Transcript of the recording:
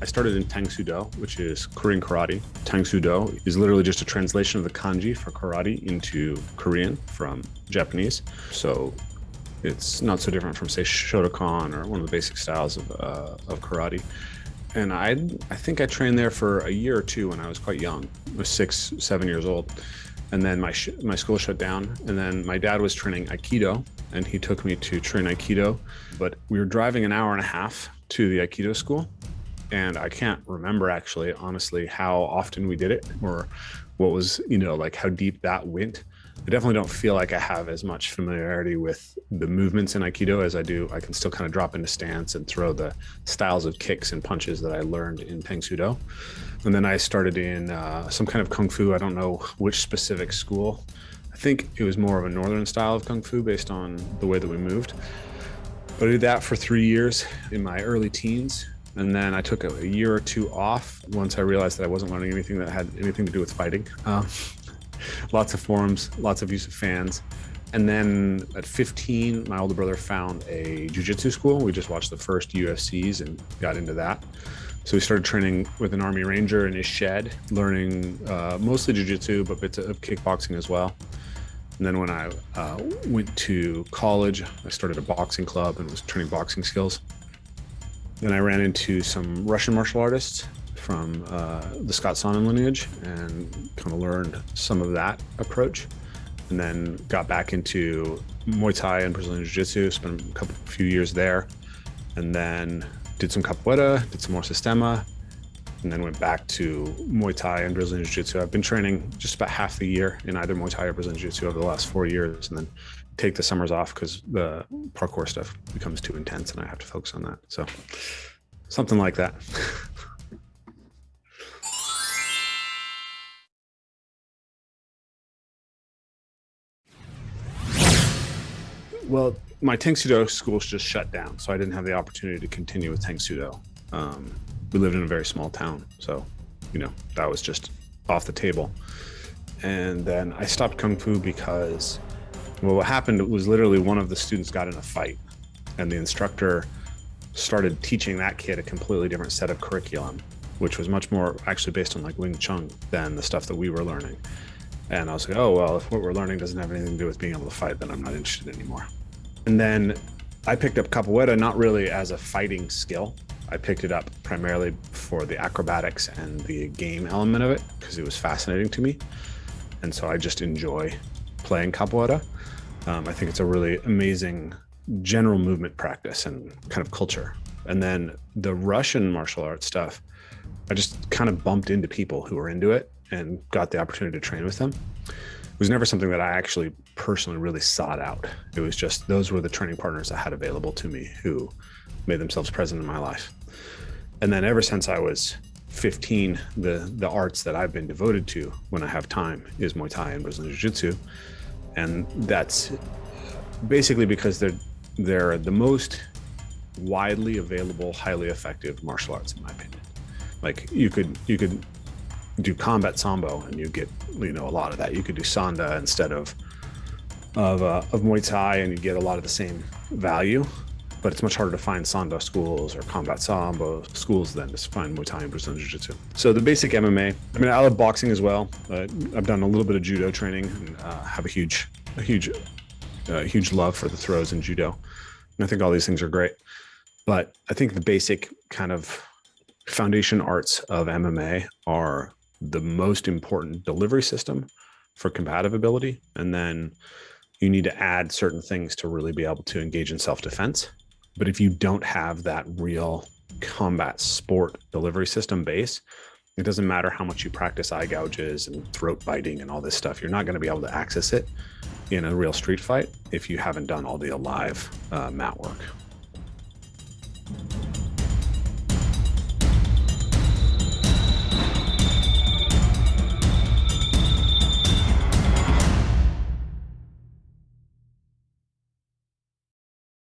I started in Tang Soo Do, which is Korean karate. Tang Soo Do is literally just a translation of the kanji for karate into Korean from Japanese. So it's not so different from, say, Shotokan or one of the basic styles of karate. And I think I trained there for a year or two when I was quite young. I was 6, 7 years old. And then my school shut down. And then my dad was training Aikido, and he took me to train Aikido. But we were driving an hour and a half to the Aikido school. And I can't remember actually, honestly, how often we did it or what was, like how deep that went. I definitely don't feel like I have as much familiarity with the movements in Aikido as I do. I can still kind of drop into stance and throw the styles of kicks and punches that I learned in Tang Soo Do. And then I started in some kind of Kung Fu. I don't know which specific school. I think it was more of a northern style of Kung Fu based on the way that we moved. But I did that for 3 years in my early teens. And then I took a year or two off once I realized that I wasn't learning anything that had anything to do with fighting. Lots of forums, lots of use of fans. And then at 15, my older brother found a jiu-jitsu school. We just watched the first UFCs and got into that. So we started training with an Army Ranger in his shed, learning mostly jiu-jitsu, but bits of kickboxing as well. And then when I went to college, I started a boxing club and was training boxing skills. Then I ran into some Russian martial artists from the Scott Sonnen lineage and kind of learned some of that approach. And then got back into Muay Thai and Brazilian Jiu-Jitsu, spent a few years there. And then did some capoeira, did some more sistema, and then went back to Muay Thai and Brazilian Jiu-Jitsu. I've been training just about half the year in either Muay Thai or Brazilian Jiu-Jitsu over the last 4 years, and then take the summers off because the parkour stuff becomes too intense and I have to focus on that. So something like that. Well, my Tang Soo Do school just shut down, so I didn't have the opportunity to continue with Tang Soo Do. We lived in a very small town, so that was just off the table. And then I stopped Kung Fu because, well, what happened was literally one of the students got in a fight, and the instructor started teaching that kid a completely different set of curriculum, which was much more actually based on like Wing Chun than the stuff that we were learning. And I was like, oh, well, if what we're learning doesn't have anything to do with being able to fight, then I'm not interested anymore. And then I picked up capoeira, not really as a fighting skill. I picked it up primarily for the acrobatics and the game element of it because it was fascinating to me. And so I just enjoy playing capoeira. I think it's a really amazing general movement practice and kind of culture. And then the Russian martial arts stuff, I just kind of bumped into people who were into it and got the opportunity to train with them. It was never something that I actually personally really sought out. It was just those were the training partners I had available to me who made themselves present in my life. And then ever since I was 15, the arts that I've been devoted to when I have time is Muay Thai and Brazilian Jiu-Jitsu. And that's basically because they're the most widely available, highly effective martial arts, in my opinion. Like you could do combat sambo and you get a lot of that. You could do sanda instead of Muay Thai and you get a lot of the same value. But it's much harder to find sanda schools or combat sambo schools than to find Muay Thai and Brazilian Jiu-Jitsu. So the basic MMA. I mean, I love boxing as well. I've done a little bit of judo training and have a huge love for the throws in judo. And I think all these things are great. But I think the basic kind of foundation arts of MMA are the most important delivery system for combative ability. And then you need to add certain things to really be able to engage in self-defense. But if you don't have that real combat sport delivery system base, it doesn't matter how much you practice eye gouges and throat biting and all this stuff. You're not going to be able to access it in a real street fight if you haven't done all the alive mat work.